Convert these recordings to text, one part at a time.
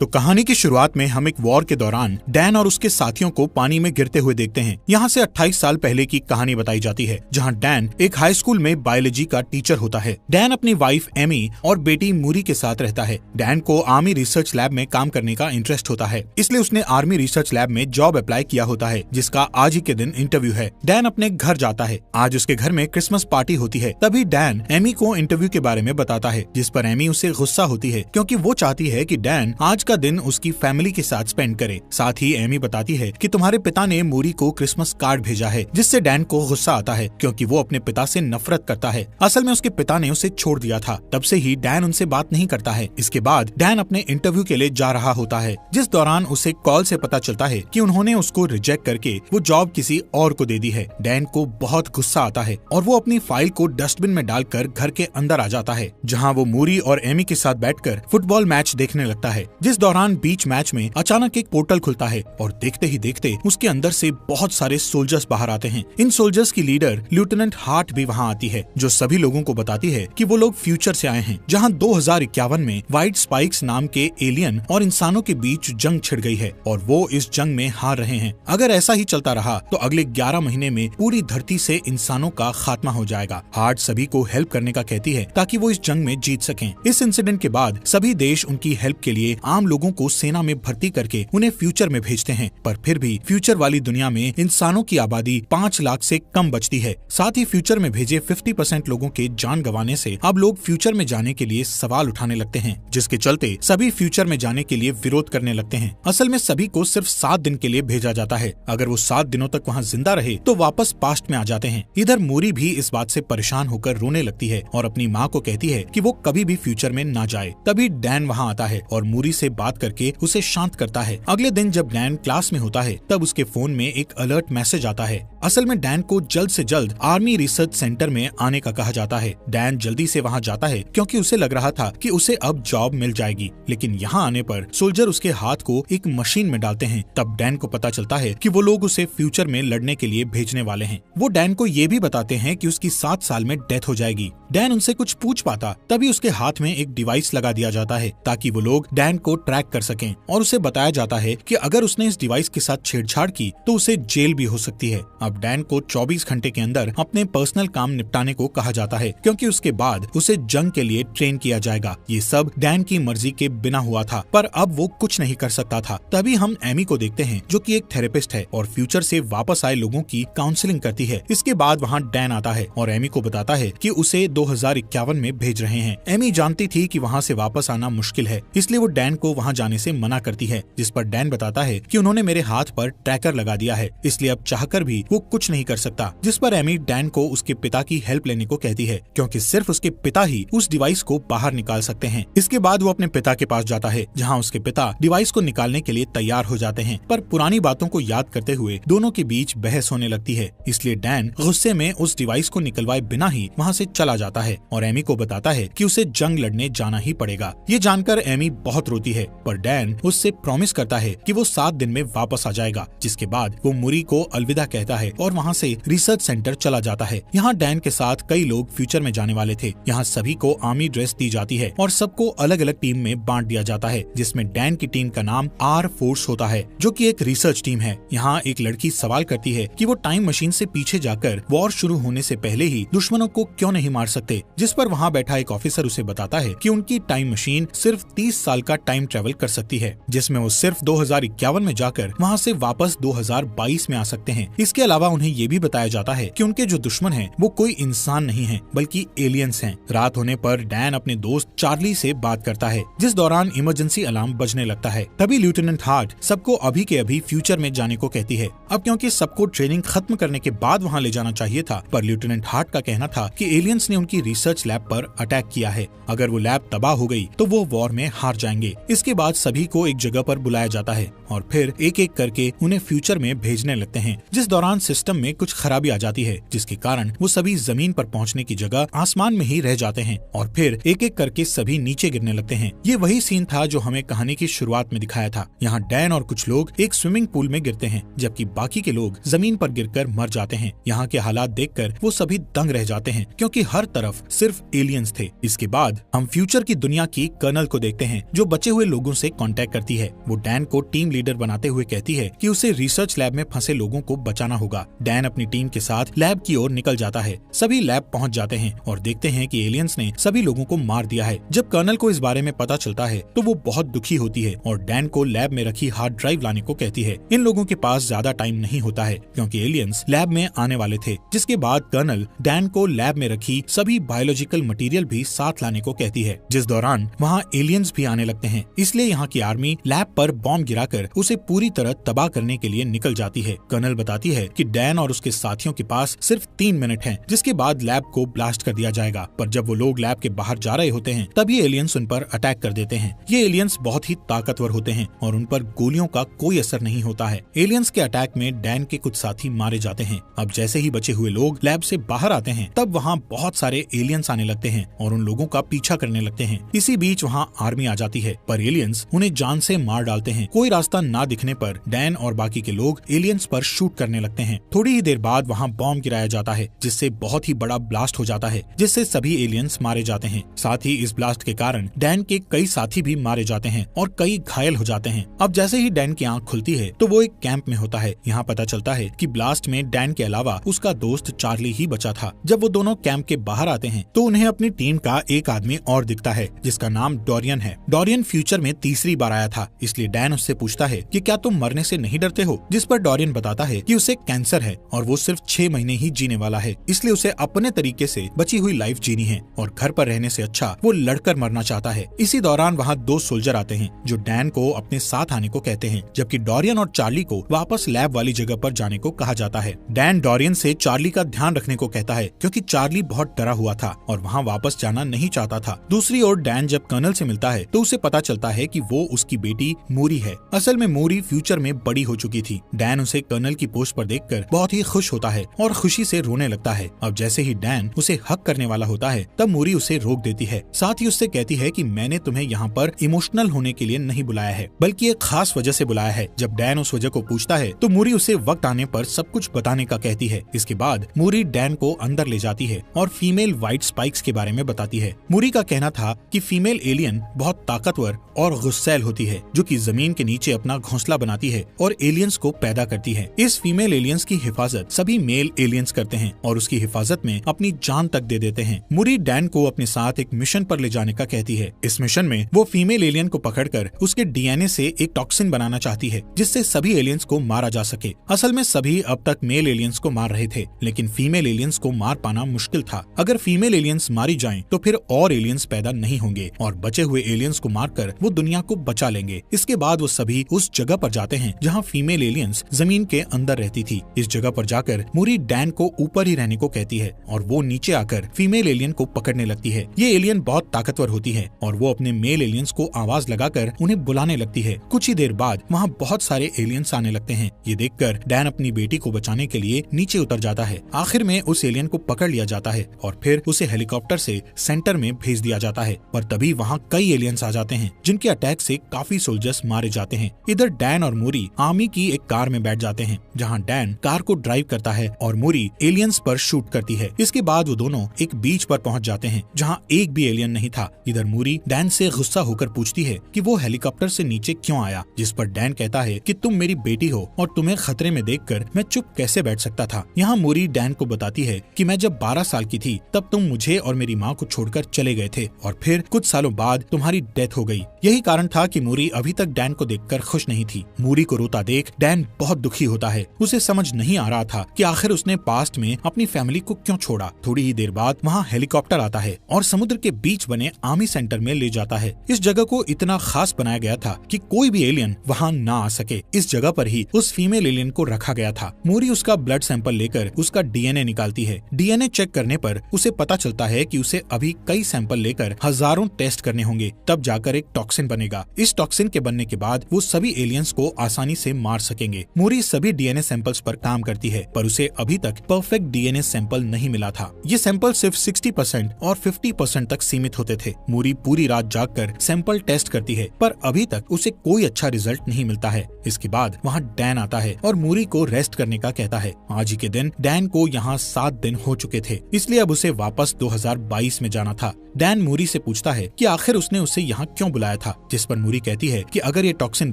तो कहानी की शुरुआत में हम एक वॉर के दौरान डैन और उसके साथियों को पानी में गिरते हुए देखते हैं। यहाँ से 28 साल पहले की कहानी बताई जाती है, जहाँ डैन एक हाई स्कूल में बायोलॉजी का टीचर होता है। डैन अपनी वाइफ एमी और बेटी मूरी के साथ रहता है। डैन को आर्मी रिसर्च लैब में काम करने का इंटरेस्ट होता है, इसलिए उसने आर्मी रिसर्च लैब में जॉब अप्लाई किया होता है, जिसका आज ही के दिन इंटरव्यू है। डैन अपने घर जाता है। आज उसके घर में क्रिसमस पार्टी होती है। तभी डैन एमी को इंटरव्यू के बारे में बताता है, जिस पर एमी उसे गुस्सा होती है, क्योंकि वो चाहती है कि डैन आज का दिन उसकी फैमिली के साथ स्पेंड करे। साथ ही एमी बताती है कि तुम्हारे पिता ने मूरी को क्रिसमस कार्ड भेजा है, जिससे डैन को गुस्सा आता है, क्योंकि वो अपने पिता से नफरत करता है। असल में उसके पिता ने उसे छोड़ दिया था, तब से ही डैन उनसे बात नहीं करता है। इसके बाद डैन अपने इंटरव्यू के लिए जा रहा होता है, जिस दौरान उसे कॉल से पता चलता है कि उन्होंने उसको रिजेक्ट करके वो जॉब किसी और को दे दी है। डैन को बहुत गुस्सा आता है और वो अपनी फाइल को डस्टबिन में डालकर घर के अंदर आ जाता है, जहाँ वो मूरी और एमी के साथ बैठकर फुटबॉल मैच देखने लगता है। जिस दौरान बीच मैच में अचानक एक पोर्टल खुलता है और देखते ही देखते उसके अंदर से बहुत सारे सोल्जर्स बाहर आते हैं। इन सोल्जर्स की लीडर लेफ्टिनेंट हार्ट भी वहाँ आती है, जो सभी लोगों को बताती है कि वो लोग फ्यूचर से आए हैं, जहाँ 2051 में व्हाइट स्पाइक्स नाम के एलियन और इंसानों के बीच जंग छिड़ गई है और वो इस जंग में हार रहे हैं। अगर ऐसा ही चलता रहा तो अगले 11 महीने में पूरी धरती से इंसानों का खात्मा हो जाएगा। हार्ट सभी को हेल्प करने का कहती है ताकि वो इस जंग में जीत सकें। इस इंसिडेंट के बाद सभी देश उनकी हेल्प के लिए आम लोगों को सेना में भर्ती करके उन्हें फ्यूचर में भेजते हैं, पर फिर भी फ्यूचर वाली दुनिया में इंसानों की आबादी 5 लाख से कम बचती है। साथ ही फ्यूचर में भेजे 50% लोगों के जान गंवाने से अब लोग फ्यूचर में जाने के लिए सवाल उठाने लगते हैं, जिसके चलते सभी फ्यूचर में जाने के लिए विरोध करने लगते हैं। असल में सभी को सिर्फ 7 दिन के लिए भेजा जाता है। अगर वो 7 दिनों तक वहाँ जिंदा रहे तो वापस पास्ट में आ जाते हैं। इधर मूरी भी इस बात से परेशान होकर रोने लगती है और अपनी माँ को कहती है कि वो कभी भी फ्यूचर में ना जाए। तभी डैन वहाँ आता है और मूरी से बात करके उसे शांत करता है। अगले दिन जब डैन क्लास में होता है तब उसके फोन में एक अलर्ट मैसेज आता है। असल में डैन को जल्द से जल्द आर्मी रिसर्च सेंटर में आने का कहा जाता है। डैन जल्दी से वहाँ जाता है क्योंकि उसे लग रहा था कि उसे अब जॉब मिल जाएगी, लेकिन यहाँ आने पर सोल्जर उसके हाथ को एक मशीन में डालते हैं। तब डैन को पता चलता है कि वो लोग उसे फ्यूचर में लड़ने के लिए भेजने वाले हैं। वो डैन को ये भी बताते हैं कि उसकी 7 साल में डेथ हो जाएगी। डैन उनसे कुछ पूछ पाता तभी उसके हाथ में एक डिवाइस लगा दिया जाता है ताकि वो लोग डैन को ट्रैक कर सकें, और उसे बताया जाता है कि अगर उसने इस डिवाइस के साथ छेड़छाड़ की तो उसे जेल भी हो सकती है। अब डैन को 24 घंटे के अंदर अपने पर्सनल काम निपटाने को कहा जाता है, क्योंकि उसके बाद उसे जंग के लिए ट्रेन किया जाएगा। ये सब डैन की मर्जी के बिना हुआ था, पर अब वो कुछ नहीं कर सकता था। तभी हम एमी को देखते हैं, जो कि एक थेरेपिस्ट है और फ्यूचर से वापस आए लोगों की काउंसलिंग करती है। इसके बाद वहाँ डैन आता है और एमी को बताता है कि उसे 2051 में भेज रहे हैं। एमी जानती थी कि वहाँ से वापस आना मुश्किल है, इसलिए वो डैन को वहाँ जाने से मना करती है, जिस पर डैन बताता है कि उन्होंने मेरे हाथ पर ट्रैकर लगा दिया है, इसलिए अब चाहकर भी वो कुछ नहीं कर सकता। जिस पर एमी डैन को उसके पिता की हेल्प लेने को कहती है, क्योंकि सिर्फ उसके पिता ही उस डिवाइस को बाहर निकाल सकते हैं। इसके बाद वो अपने पिता के पास जाता है, जहाँ उसके पिता डिवाइस को निकालने के लिए तैयार हो जाते हैं, पर पुरानी बातों को याद करते हुए दोनों के बीच बहस होने लगती है। इसलिए डैन गुस्से में उस डिवाइस को निकलवाए बिना ही वहाँ से चला जाता है और एमी को बताता है कि उसे जंग लड़ने जाना ही पड़ेगा। ये जानकर एमी बहुत रोती है, पर डैन उससे प्रॉमिस करता है कि वो 7 दिन में वापस आ जाएगा। जिसके बाद वो मूरी को अलविदा कहता है और वहाँ से रिसर्च सेंटर चला जाता है। यहाँ डैन के साथ कई लोग फ्यूचर में जाने वाले थे। यहाँ सभी को आर्मी ड्रेस दी जाती है और सबको अलग अलग टीम में बांट दिया जाता है, जिसमें डैन की टीम का नाम आर फोर्स होता है, जो कि एक रिसर्च टीम है। यहाँ एक लड़की सवाल करती है कि वो टाइम मशीन से पीछे जाकर वॉर शुरू होने से पहले ही दुश्मनों को क्यों नहीं मार सकते, जिस पर वहाँ बैठा एक ऑफिसर उसे बताता है कि उनकी टाइम मशीन सिर्फ 30 साल का टाइम ट्रेवल कर सकती है, जिसमें वो सिर्फ 2051 में जाकर वहाँ से वापस 2022 में आ सकते हैं। इसके अलावा उन्हें ये भी बताया जाता है कि उनके जो दुश्मन हैं वो कोई इंसान नहीं है, बल्कि एलियंस हैं। रात होने पर डैन अपने दोस्त चार्ली से बात करता है, जिस दौरान इमरजेंसी अलार्म बजने लगता है। तभी लेफ्टिनेंट हार्ट सबको अभी के अभी फ्यूचर में जाने को कहती है। अब क्योंकि सबको ट्रेनिंग खत्म करने के बाद वहाँ ले जाना चाहिए था, पर लेफ्टिनेंट हार्ट का कहना था कि एलियंस ने उनकी रिसर्च लैब पर अटैक किया है। अगर वो लैब तबाह हो गई तो वो वॉर में हार जाएंगे। इसके बाद सभी को एक जगह पर बुलाया जाता है और फिर एक एक करके उन्हें फ्यूचर में भेजने लगते हैं, जिस दौरान सिस्टम में कुछ खराबी आ जाती है, जिसके कारण वो सभी जमीन पर पहुंचने की जगह आसमान में ही रह जाते हैं और फिर एक एक करके सभी नीचे गिरने लगते हैं। ये वही सीन था जो हमें कहानी की शुरुआत में दिखाया था। यहाँ डैन और कुछ लोग एक स्विमिंग पूल में गिरते हैं, जबकि बाकी के लोग जमीन पर गिरकर मर जाते हैं। यहाँ के हालात देखकर वो सभी दंग रह जाते हैं, क्योंकि हर तरफ सिर्फ एलियंस थे। इसके बाद हम फ्यूचर की दुनिया की कर्नल को देखते हैं, जो बचे हुए लोगों से कांटेक्ट करती है। वो डैन को टीम लीडर बनाते हुए कहती है कि उसे रिसर्च लैब में फंसे लोगों को बचाना होगा। डैन अपनी टीम के साथ लैब की ओर निकल जाता है। सभी लैब पहुंच जाते हैं और देखते हैं कि एलियंस ने सभी लोगों को मार दिया है। जब कर्नल को इस बारे में पता चलता है तो वो बहुत दुखी होती है और डैन को लैब में रखी हार्ड ड्राइव लाने को कहती है। इन लोगों के पास ज्यादा टाइम नहीं होता है क्योंकि एलियंस लैब में आने वाले थे, जिसके बाद कर्नल डैन को लैब में रखी सभी बायोलॉजिकल मटेरियल भी साथ लाने को कहती है, जिस दौरान वहाँ एलियंस भी आने लगते हैं। इसलिए यहाँ की आर्मी लैब पर बॉम्ब गिराकर उसे पूरी तरह तबाह करने के लिए निकल जाती है। कर्नल बताती है कि डैन और उसके साथियों के पास सिर्फ 3 मिनट हैं, जिसके बाद लैब को ब्लास्ट कर दिया जाएगा। पर जब वो लोग लैब के बाहर जा रहे होते हैं तभी एलियंस उन पर अटैक कर देते हैं। ये एलियंस बहुत ही ताकतवर होते हैं और उन पर गोलियों का कोई असर नहीं होता है। एलियंस के अटैक में डैन के कुछ साथी मारे जाते हैं। अब जैसे ही बचे हुए लोग लैब से बाहर आते हैं तब वहाँ बहुत सारे एलियंस आने लगते हैं और उन लोगों का पीछा करने लगते हैं। इसी बीच वहाँ आर्मी आ जाती है, पर एलियंस उन्हें जान से मार डालते हैं। कोई रास्ता ना दिखने पर डैन और बाकी के लोग एलियंस पर शूट करने लगते हैं। थोड़ी ही देर बाद वहाँ बॉम्ब गिराया जाता है, जिससे बहुत ही बड़ा ब्लास्ट हो जाता है, जिससे सभी एलियंस मारे जाते हैं। साथ ही इस ब्लास्ट के कारण डैन के कई साथी भी मारे जाते हैं और कई घायल हो जाते हैं। अब जैसे ही डैन की आंख खुलती है तो वो एक कैंप में होता है। यहाँ पता चलता है कि ब्लास्ट में डैन के अलावा उसका दोस्त चार्ली ही बचा था। जब वो दोनों कैंप के बाहर आते हैं तो उन्हें अपनी टीम का एक आदमी और दिखता है, जिसका नाम डोरियन है। डोरियन फ्यूचर में तीसरी बार आया था, इसलिए डैन उससे पूछता है कि क्या तुम मरने से नहीं डरते हो, जिस पर डोरियन बताता है कि उसे कैंसर है और वो सिर्फ 6 महीने ही जीने वाला है, इसलिए उसे अपने तरीके से बची हुई लाइफ जीनी है और घर पर रहने से अच्छा वो लड़कर मरना चाहता है। इसी दौरान वहाँ 2 सोल्जर आते हैं जो डैन को अपने साथ आने को कहते हैं, जबकि डोरियन और चार्ली को वापस लैब वाली जगह पर जाने को कहा जाता है। डैन डोरियन से चार्ली का ध्यान रखने को कहता है क्योंकि चार्ली बहुत डरा हुआ था और वहाँ वापस जाना नहीं चाहता था। दूसरी ओर डैन जब कर्नल से मिलता है तो उसे पता चलता है कि वो उसकी बेटी मूरी है। असल में मूरी फ्यूचर में बड़ी हो चुकी थी। डैन उसे कर्नल की पोस्ट पर देखकर बहुत ही खुश होता है और खुशी से रोने लगता है। अब जैसे ही डैन उसे हक करने वाला होता है तब मूरी उसे रोक देती है। साथ ही उससे कहती है कि मैंने तुम्हें यहाँ पर इमोशनल होने के लिए नहीं बुलाया है, बल्कि एक खास वजह से बुलाया है। जब डैन उस वजह को पूछता है तो मूरी उसे वक्त आने पर सब कुछ बताने का कहती है। इसके बाद मूरी डैन को अंदर ले जाती है और फीमेल व्हाइट स्पाइक्स के बारे में बताती है। मूरी का कहना था कि फीमेल एलियन बहुत ताकतवर और गुस्सैल होती है, जो कि जमीन के नीचे अपना घोंसला बनाती है और एलियंस को पैदा करती है। इस फीमेल एलियंस की हिफाजत सभी मेल एलियंस करते हैं और उसकी हिफाजत में अपनी जान तक दे देते हैं। मूरी डैन को अपने साथ एक मिशन पर ले जाने का कहती है। इस मिशन में वो फीमेल एलियन को पकड़कर उसके डीएनए से एक टॉक्सिन बनाना चाहती है, जिससे सभी एलियंस को मारा जा सके। असल में सभी अब तक मेल एलियंस को मार रहे थे, लेकिन फीमेल एलियंस को मार पाना मुश्किल था। अगर फीमेल एलियंस मारी जाएं तो फिर और एलियंस पैदा नहीं होंगे और बचे हुए एलियंस को मारकर वो दुनिया को बचा लेंगे। इसके बाद वो सभी उस जगह पर जाते हैं जहाँ फीमेल एलियंस जमीन के अंदर रहती थी। इस जगह पर जाकर मूरी डैन को ऊपर ही रहने को कहती है और वो नीचे आकर फीमेल एलियन को पकड़ने लगती है। ये एलियन बहुत ताकतवर होती है और वो अपने मेल एलियंस को आवाज लगाकर उन्हें बुलाने लगती है। कुछ ही देर बाद वहाँ बहुत सारे एलियंस आने लगते हैं। ये देखकर डैन अपनी बेटी को बचाने के लिए नीचे उतर जाता है। आखिर में उस एलियन को पकड़ लिया जाता है और फिर उसे हेलीकॉप्टर से सेंटर में भेज दिया जाता है। पर तभी वहाँ कई एलियंस आ जाते हैं, जिनके अटैक से काफी सोल्जर्स मारे जाते हैं। इधर डैन और मूरी आर्मी की एक कार में बैठ जाते हैं, जहाँ डैन कार को ड्राइव करता है और मूरी एलियंस पर शूट करती है। इसके बाद वो दोनों एक बीच पर पहुँच जाते हैं, जहाँ एक भी एलियन नहीं था। इधर मूरी डैन से गुस्सा होकर पूछती है कि वो हेलीकॉप्टर से नीचे क्यों आया, जिस पर डैन कहता है कि तुम मेरी बेटी हो और तुम्हें खतरे में देखकर मैं चुप कैसे बैठ सकता था। यहाँ मूरी डैन को बताती है कि मैं जब 12 साल की थी तब तुम मुझे और मेरी माँ को छोड़कर चले गए थे और फिर कुछ सालों बाद तुम्हारी डेथ हो गई। यही कारण था कि मूरी अभी तक डैन को देखकर खुश नहीं थी। मूरी को रोता देख डैन बहुत दुखी होता है। उसे समझ नहीं आ रहा था कि आखिर उसने पास्ट में अपनी फैमिली को क्यों छोड़ा। थोड़ी ही देर बाद वहाँ हेलीकॉप्टर आता है और समुद्र के बीच बने आर्मी सेंटर में ले जाता है। इस जगह को इतना खास बनाया गया था कि कोई भी एलियन वहाँ ना आ सके। इस जगह पर ही उस फीमेल एलियन को रखा गया था। मूरी उसका ब्लड सैंपल लेकर उसका डीएनए निकालती है। डीएनए चेक करने पर उसे पता चलता है कि उसे अभी कई सैंपल लेकर हजारों टेस्ट करने होंगे, तब जाकर एक टॉक्सिन बनेगा। इस टॉक्सिन के बनने के बाद वो सभी एलियंस को आसानी से मार सकेंगे। मूरी सभी डीएनए सैंपल्स पर काम करती है, पर उसे अभी तक परफेक्ट डीएनए सैंपल नहीं मिला था। ये सैंपल सिर्फ 60% और 50% तक सीमित होते थे। मूरी पूरी रात जागकर सैंपल टेस्ट करती है, पर अभी तक उसे कोई अच्छा रिजल्ट नहीं मिलता है। इसके बाद वहाँ डैन आता है और मूरी को रेस्ट करने का कहता है। आज ही के दिन डैन को यहाँ 7 दिन हो चुके थे, इसलिए अब उसे वापस 2022 में जाना था। डैन मूरी से पूछता है कि आखिर उसने उसे यहाँ क्यों बुलाया था, जिस पर मूरी कहती है कि अगर ये टॉक्सिन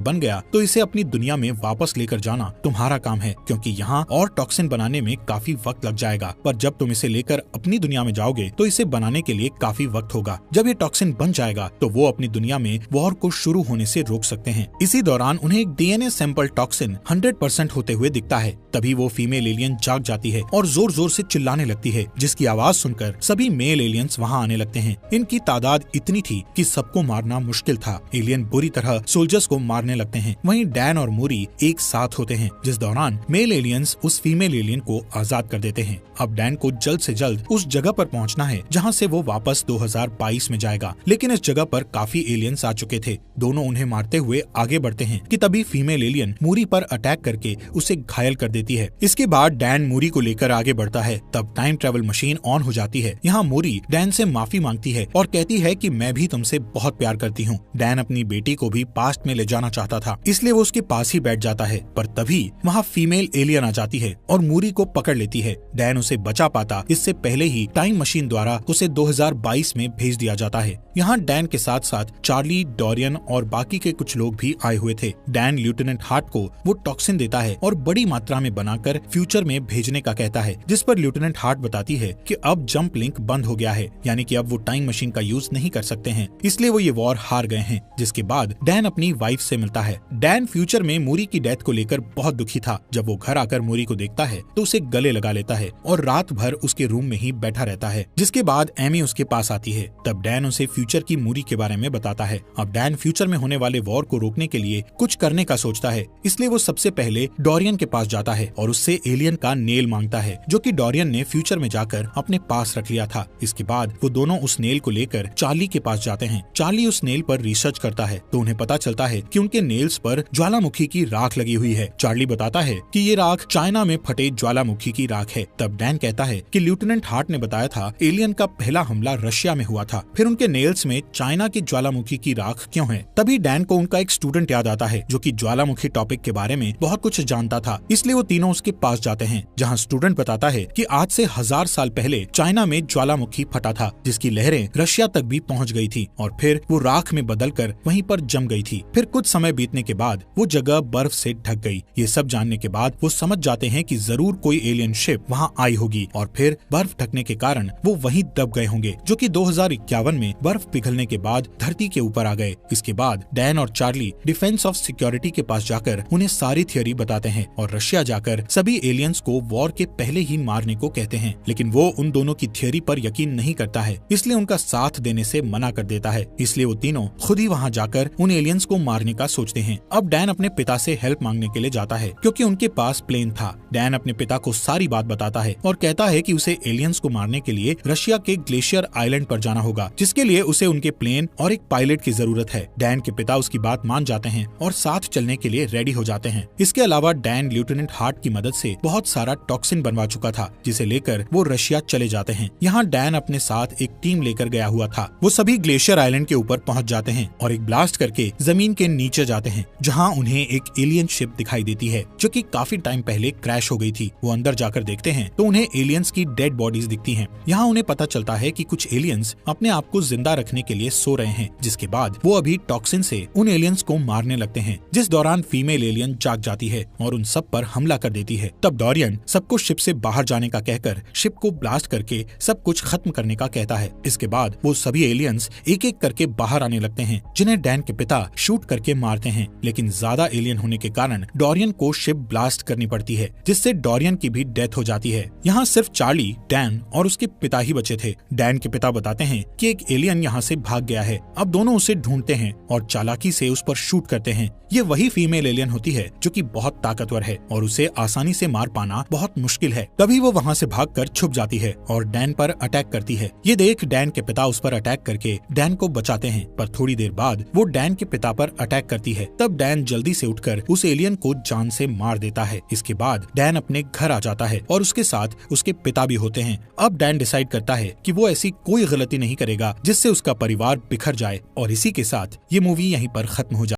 बन गया तो इसे अपनी दुनिया में वापस लेकर जाना तुम्हारा काम है, क्योंकि यहाँ और टॉक्सिन बनाने में काफी वक्त लग जाएगा, पर जब तुम इसे लेकर अपनी दुनिया में जाओगे तो इसे बनाने के लिए काफी वक्त होगा। जब ये टॉक्सिन बन जाएगा तो वो अपनी दुनिया में वॉर को शुरू होने से रोक सकते हैं। इसी दौरान उन्हें एक डीएनए सैंपल टॉक्सिन 100% होते हुए दिखता है। तभी वो फीमेल एलियन जाग जाती है और जोर जोर से चिल्लाने लगती है, जिसकी आवाज सुनकर सभी मेल एलियंस वहाँ आने लगते हैं। इनकी तादाद इतनी थी कि सबको मारना मुश्किल था। एलियन बुरी तरह सोल्जर्स को मारने लगते हैं। वहीं डैन और मूरी एक साथ होते हैं, जिस दौरान मेल एलियंस उस फीमेल एलियन को आजाद कर देते हैं। अब डैन को जल्द से जल्द उस जगह पर पहुंचना है जहां से वो वापस 2022 में जाएगा, लेकिन इस जगह पर काफी एलियंस आ चुके थे। दोनों उन्हें मारते हुए आगे बढ़ते हैं कि तभी फीमेल एलियन मूरी पर अटैक करके उसे घायल कर देती है। इसके बाद डैन मूरी को लेकर आगे बढ़ता है। तब टाइम ट्रेवल मशीन ऑन हो जाती है। यहाँ मूरी डैन से माफी मांगती है और कहती है कि मैं भी तुमसे बहुत प्यार करती हूँ। डैन अपनी बेटी को भी पास्ट में ले जाना चाहता था, इसलिए वो उसके पास ही बैठ जाता है, पर तभी वहाँ फीमेल एलियन आ जाती है और मूरी को पकड़ लेती है। डैन उसे बचा पाता इससे पहले ही टाइम मशीन द्वारा उसे 2022 में भेज दिया जाता है। यहाँ डैन के साथ साथ चार्ली, डोरियन और बाकी के कुछ लोग भी आए हुए थे। डैन लेफ्टिनेंट हार्ट को वो टॉक्सिन देता है और बड़ी मात्रा में बनाकर फ्यूचर में भेजने का कहता है, जिस पर लेफ्टिनेंट हार्ट बताती है कि अब जंप लिंक बंद हो गया है, यानी कि अब वो टाइम मशीन का यूज नहीं कर सकते हैं, इसलिए वो ये वॉर हार गए हैं। जिसके बाद डैन अपनी वाइफ से मिलता है। डैन फ्यूचर में मूरी की डेथ को लेकर बहुत दुखी था। जब वो घर आकर मूरी को देखता है तो उसे गले लगा लेता है और रात भर उसके रूम में ही बैठा रहता है। जिसके बाद एमी उसके पास आती है। तब डैन उसे फ्यूचर की मूरी के बारे में बताता है। अब डैन फ्यूचर में होने वाले वॉर को रोकने के लिए कुछ करने का सोचता है, इसलिए वो सबसे पहले डोरियन के पास जाता है और उससे एलियन का नेल मांगता है, जो कि डोरियन ने फ्यूचर में जाकर अपने पास रख लिया था। इसके बाद वो दोनों उस नेल को लेकर चार्ली के पास जाते हैं। चार्ली उस नेल पर रिसर्च करता है तो उन्हें पता चलता है कि उनके नेल्स पर ज्वालामुखी की राख लगी हुई है। चार्ली बताता है कि ये राख चाइना में फटे ज्वालामुखी की राख है। तब डैन कहता है कि लेफ्टिनेंट हार्ट ने बताया था एलियन का पहला हमला रशिया में हुआ था, फिर उनके नेल्स में चाइना की ज्वालामुखी की राख क्यों है। तभी डैन को उनका एक स्टूडेंट याद आता है जो कि ज्वालामुखी टॉपिक के बारे में बहुत कुछ जानता था, इसलिए वो तीनों उसके पास जाते हैं, जहाँ स्टूडेंट बताता है कि आज से 1000 साल पहले चाइना में ज्वालामुखी फटा था, जिसकी लहरें रशिया तक भी पहुँच गई थी और फिर वो राख में बदलकर वहीं पर जम गई थी। फिर कुछ समय बीतने के बाद वो जगह बर्फ से ढक गई। ये सब जानने के बाद वो समझ जाते हैं कि जरूर कोई एलियन शिप वहाँ आई होगी और फिर बर्फ ढकने के कारण वो वहीं दब गए होंगे, जो कि 2051 में बर्फ पिघलने के बाद धरती के ऊपर आ गए। इसके बाद डैन और चार्ली डिफेंस ऑफ सिक्योरिटी के पास जाकर उन्हें सारी थ्योरी बताते हैं और रशिया जाकर सभी एलियंस को वॉर के पहले ही मारने को कहते हैं, लेकिन वो उन दोनों की थ्योरी पर यकीन नहीं करता है, इसलिए उनका साथ देने से मना कर देता है। इसलिए वो तीनों खुद ही वहाँ जाकर उन एलियंस को मारने का सोचते हैं। अब डैन अपने पिता से हेल्प मांगने के लिए जाता है, क्योंकि उनके पास प्लेन था। डैन अपने पिता को सारी बात बताता है और कहता है कि उसे एलियंस को मारने के लिए रशिया के ग्लेशियर आइलैंड पर जाना होगा, जिसके लिए उसे उनके प्लेन और एक पायलट की जरूरत है। डैन के पिता उसकी बात मान जाते हैं और साथ चलने के लिए रेडी हो जाते हैं। इसके अलावा डैन लेफ्टिनेंट हार्ट की मदद से बहुत सारा टॉक्सिन बनवा चुका था, जिसे लेकर वो रशिया चले जाते हैं। यहाँ डैन अपने साथ एक टीम लेकर गया हुआ था। वो सभी ग्लेशियर आइलैंड के ऊपर पहुँच जाते हैं और एक ब्लास्ट करके जमीन के नीचे जाते हैं, जहाँ उन्हें एक एलियन शिप दिखाई देती है, जो कि काफी टाइम पहले क्रैश हो गई थी। वो अंदर जाकर देखते हैं तो उन्हें एलियंस की डेड बॉडीज दिखती हैं। यहाँ उन्हें पता चलता है कि कुछ एलियंस अपने आप को जिंदा रखने के लिए सो रहे हैं, जिसके बाद वो अभी टॉक्सिन से उन एलियंस को मारने लगते हैं, जिस दौरान फीमेल एलियन जाग जाती है और उन सब पर हमला कर देती है। तब डोरियन सबको शिप से बाहर जाने का कहकर शिप को ब्लास्ट करके सब कुछ खत्म करने का कहता है। इसके बाद वो सभी एलियंस एक एक करके बाहर आने लगते हैं, जिन्हें डैन के पिता शूट करके मारते हैं, लेकिन ज्यादा एलियन होने के कारण डोरियन को शिप ब्लास्ट करनी पड़ती है, जिससे डोरियन की भी डेथ हो जाती है। यहाँ सिर्फ चार्ली, डैन और उसके पिता ही बचे थे। डैन के पिता बताते हैं कि एक एलियन यहाँ से भाग गया है। अब दोनों उसे ढूंढते हैं और चालाकी से उस पर शूट करते हैं। ये वही फीमेल एलियन होती है जो कि बहुत ताकतवर है और उसे आसानी से मार पाना बहुत मुश्किल है। तभी वो वहाँ से भागकर छुप जाती है और डैन पर अटैक करती है। ये देख डैन के पिता उस पर अटैक करके डैन को बचाते हैं, पर थोड़ी देर बाद वो डैन के पिता पर अटैक करती है। तब डैन जल्दी से उठकर उस एलियन को जान से मार देता है। इसके बाद डैन अपने घर आ जाता है और उसके साथ उसके पिता भी होते हैं। अब डैन डिसाइड करता है कि वो ऐसी कोई गलती नहीं करेगा जिससे उसका परिवार बिखर जाए, और इसी के साथ ये मूवी यहीं पर खत्म हो जाए।